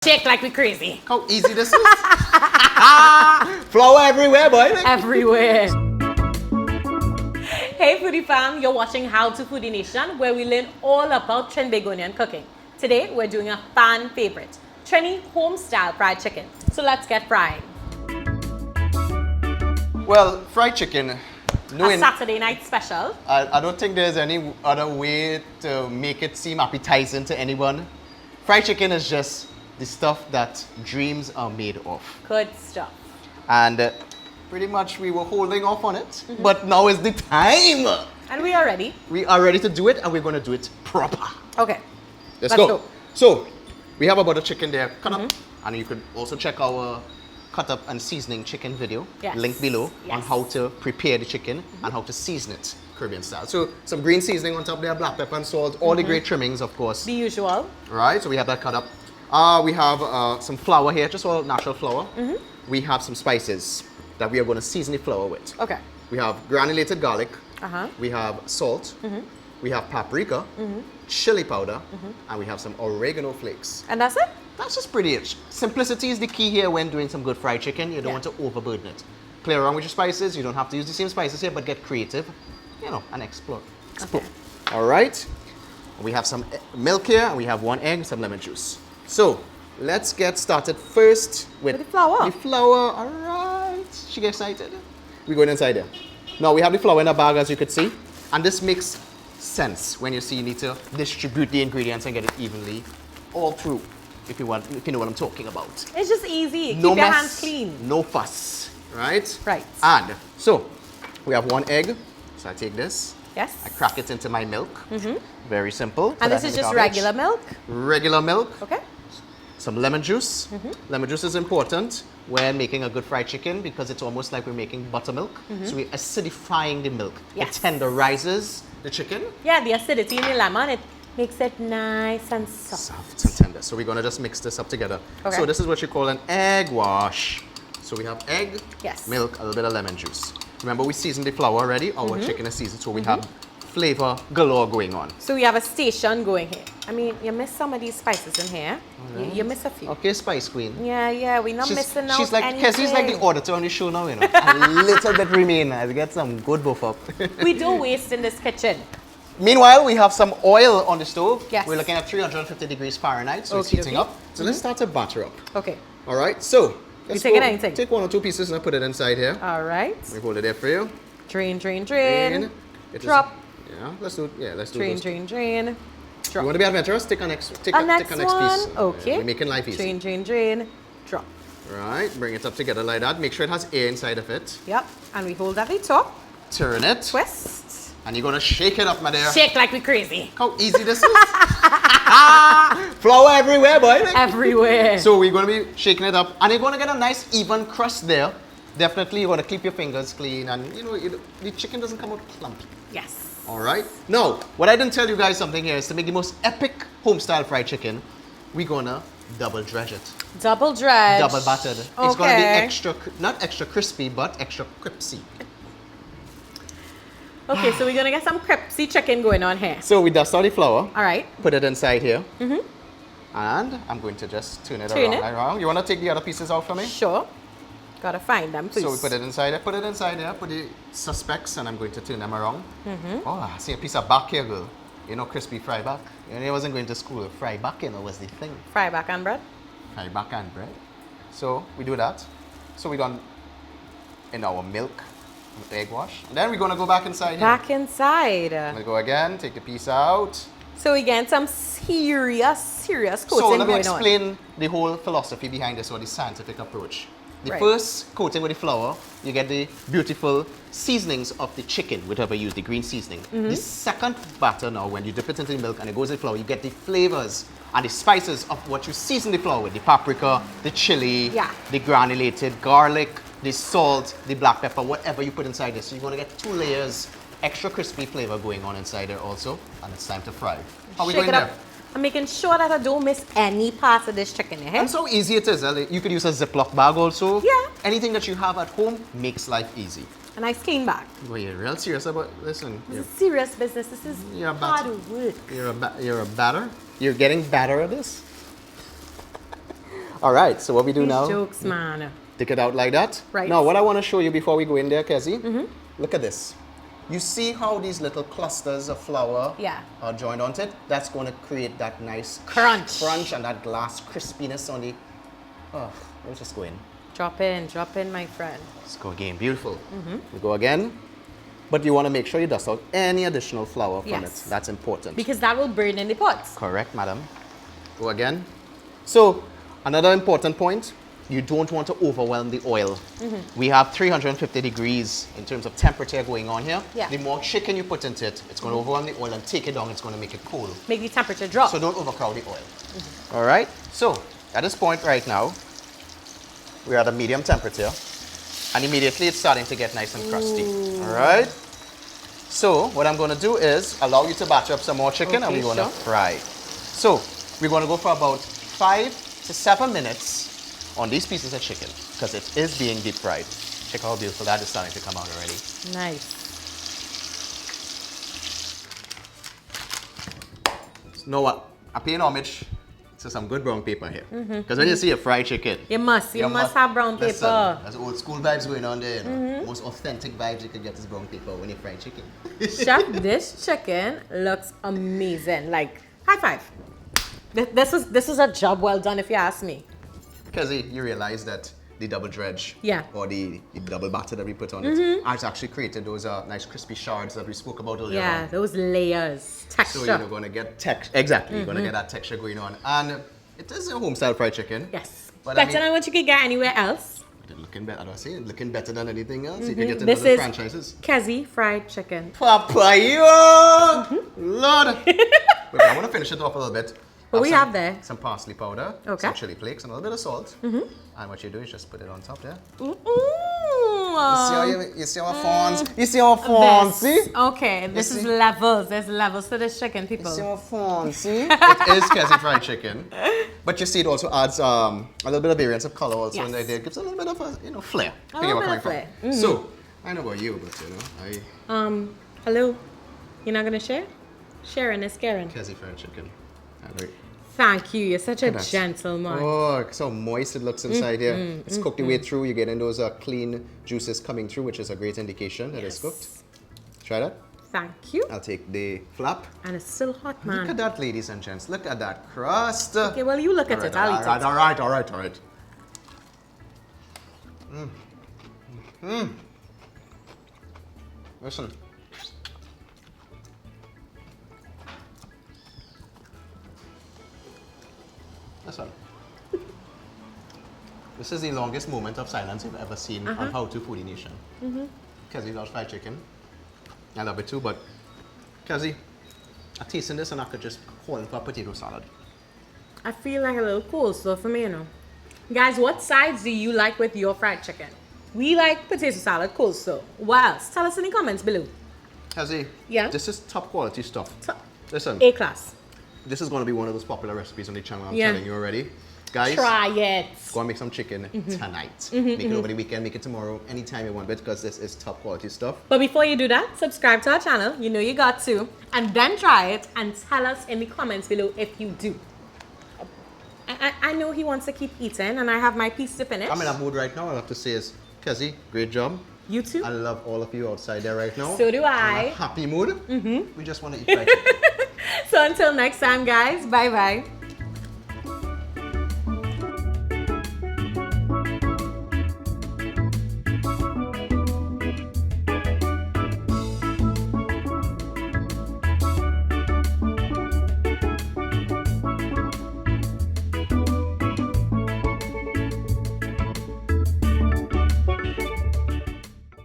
Shake like we crazy. How easy this is. Flour everywhere, boy. Everywhere. Hey Foodie fam, you're watching How to Foodie Nation, where we learn all about Trinbagonian cooking. Today, we're doing a fan favorite, Trini home-style fried chicken. So let's get frying. Well, fried chicken. A Saturday night special. I don't think there's any other way to make it seem appetizing to anyone. Fried chicken is just the stuff that dreams are made of. Good stuff. And pretty much we were holding off on it, but now is the time. And we are ready. We are ready to do it, and we're going to do it proper. Okay. Let's go. So, we have about a chicken there cut up, and you can also check our cut up and seasoning chicken video, link below, on how to prepare the chicken and how to season it Caribbean style. So, some green seasoning on top there, black pepper and salt, all the great trimmings, of course. The usual. Right, so we have that cut up. We have some flour here, just all natural flour. We have some spices that we are going to season the flour with. Okay. We have granulated garlic. We have salt. We have paprika, chili powder, and we have some oregano flakes. And that's it? That's just pretty it. Simplicity is the key here when doing some good fried chicken. You don't want to overburden it. Play around with your spices. You don't have to use the same spices here, but get creative, you know, and explore. Okay. All right. We have some milk here, and we have 1 egg, some lemon juice. So, let's get started first with the flour. The flour, all right. She get excited. We're going inside there. Now, we have the flour in a bag, as you could see. And this makes sense when you see you need to distribute the ingredients and get it evenly all through, if you know what I'm talking about. It's just easy. No Keep mess, your hands clean. no fuss, right? Right. And so, we have 1 egg. So I take this. Yes. I crack it into my milk. Very simple. And this is just regular milk? Regular milk. Okay. Some lemon juice. Lemon juice is important when making a good fried chicken because it's almost like we're making buttermilk. So we're acidifying the milk. Yes. It tenderizes the chicken. Yeah, the acidity in the lemon, it makes it nice and soft. Soft and tender. So we're going to just mix this up together. Okay. So this is what you call an egg wash. So we have egg, milk, a little bit of lemon juice. Remember, we seasoned the flour already. Our chicken is seasoned, so we have flavor galore going on. So we have a station going here. I mean, you miss some of these spices in here. You miss a few. Okay, Spice Queen. Yeah, we're not missing out She's like, anything. Kessie's like the auditor on the show now, you know. A little bit remain as we get some good buff up. We do waste in this kitchen. Meanwhile, we have some oil on the stove. Yes. We're looking at 350 degrees Fahrenheit, so it's heating up. So let's start to batter up. Okay. All right, so let's taking anything? Take 1 or 2 pieces and put it inside here. All right. We hold it there for you. Drain. Drop. Yeah, let's do those. Drain. Drop. You want to be adventurous? Take a next piece. Okay. We're making life easy. Drain. Drop. Right, bring it up together like that. Make sure it has air inside of it. Yep. And we hold at the top. Turn it. Twist. And you're going to shake it up, my dear. Shake like we crazy. How easy this is. Flour everywhere, boy. Everywhere. So we're going to be shaking it up. And you're going to get a nice even crust there. Definitely, you're going to keep your fingers clean. And, you know, the chicken doesn't come out clumpy. Yes. All right. Now, what I didn't tell you guys something here is to make the most epic home-style fried chicken, we're going to double dredge it. Double dredge. Double battered. It's going to be extra, not extra crispy, but extra cripsy. Okay, so we're going to get some crepesy chicken going on here. So we dust out the flour. All right. Put it inside here. And I'm going to just turn it around. You want to take the other pieces out for me? Sure. Got to find them, please. So we put it inside there. Put it inside there. Put the suspects, and I'm going to turn them around. Oh, I see a piece of back here, girl. You know, crispy fry back. And I wasn't going to school. Fry back, you know, was the thing. Fry back and bread? Fry back and bread. So we do that. So we done in our milk. Egg wash. And then we're going to go back inside here. Back inside. We'll go again, take the piece out. So we get some serious coating going on. So let me explain the whole philosophy behind this, or the scientific approach. The first coating with the flour, you get the beautiful seasonings of the chicken, whatever you use, the green seasoning. The second batter now, when you dip it into the milk and it goes in the flour, you get the flavors and the spices of what you season the flour with. The paprika, the chili, the granulated garlic, the salt, the black pepper, whatever you put inside this. So you're going to get 2 layers, extra crispy flavor going on inside there also. And it's time to fry. How are we going there? I'm making sure that I don't miss any parts of this chicken. And so easy it is. You could use a Ziploc bag also. Yeah. Anything that you have at home makes life easy. A nice clean bag. Well, you're real serious about, listen. This is serious business. This is hard work. You're a batter? You're getting batter at this? All right, so what we do These now, jokes, man. take it out like that. Right. Now, what I want to show you before we go in there, Kezzy, look at this. You see how these little clusters of flour are joined onto it? That's going to create that nice crunch and that glass crispiness on the... Oh, let's just go in. Drop in, my friend. Let's go again, beautiful. We go again. But you want to make sure you dust out any additional flour from it. That's important. Because that will burn in the pots. Correct, madam. Go again. So, another important point, you don't want to overwhelm the oil. We have 350 degrees in terms of temperature going on here. Yeah. The more chicken you put into it, it's going to overwhelm the oil and take it down. It's going to make it cool. Make the temperature drop. So don't overcrowd the oil. All right? So, at this point right now, we're at a medium temperature. And immediately it's starting to get nice and crusty. All right? So, what I'm going to do is allow you to batter up some more chicken and we're going to fry. So, we're going to go for about 5 to 7 minutes on these pieces of chicken because it is being deep fried. Check how beautiful that is starting to come out already. Nice. You know what? I'm paying homage to some good brown paper here. Because when you see a fried chicken, you must have brown paper. Listen, there's old school vibes going on there. You know? Most authentic vibes you can get is brown paper when you fry chicken. Chef, this chicken looks amazing. Like, high five. This is a job well done if you ask me. Because you realize that the double dredge or the double batter that we put on it has actually created those nice crispy shards that we spoke about earlier. Yeah, those layers, texture. So you're going to get texture. Exactly, you're going to get that texture going on. And it is a home style fried chicken. Yes. But better than what you could get anywhere else. Looking better, I say, looking better than anything else. You can get in other franchises. Tsp fried chicken. Papaya! Lord! Wait, I want to finish it off a little bit. What we have there? Some parsley powder, some chili flakes, and a little bit of salt. And what you do is just put it on top there. You see our fawns? You see our fawns, see? Okay, this is levels. There's levels to this chicken, people. You see our fawns, see? It is Tsp fried chicken. But you see it also adds a little bit of variance of color also in there. It gives a little bit of a flair. A little bit of flair. So, I know about you, but you know, hello? You're not gonna share? Sharing is caring. Tsp fried chicken. Thank you. You're such a gentleman. Oh, so moist it looks inside here. It's cooked the way through. You're getting those clean juices coming through, which is a great indication that it's cooked. Try that. Thank you. I'll take the flap. And it's still hot, man. Look at that, ladies and gents. Look at that crust. Okay, well, you look at it. I'll eat it. All right. Listen. Listen. This is the longest moment of silence you've ever seen on How to Foodie Nation. Kezzy loves fried chicken. I love it too, but Kezzy, I tasting this and I could just call for a potato salad. I feel like a little coleslaw for me, you know. Guys, what sides do you like with your fried chicken? We like potato salad, coleslaw. What else? Tell us in the comments below. Kezzy, this is top quality stuff. Listen. A-class. This is going to be one of those popular recipes on the channel, I'm telling you already. Guys, try it. Go and make some chicken tonight. Make it over the weekend, make it tomorrow, anytime you want, because this is top quality stuff. But before you do that, subscribe to our channel. You know you got to. And then try it and tell us in the comments below if you do. I know he wants to keep eating and I have my piece to finish. I'm in a mood right now. I have to say is, Kezzy, great job. You too. I love all of you outside there right now. So do I. I'm in a happy mood. We just want to eat fried chicken. So until next time, guys. Bye-bye.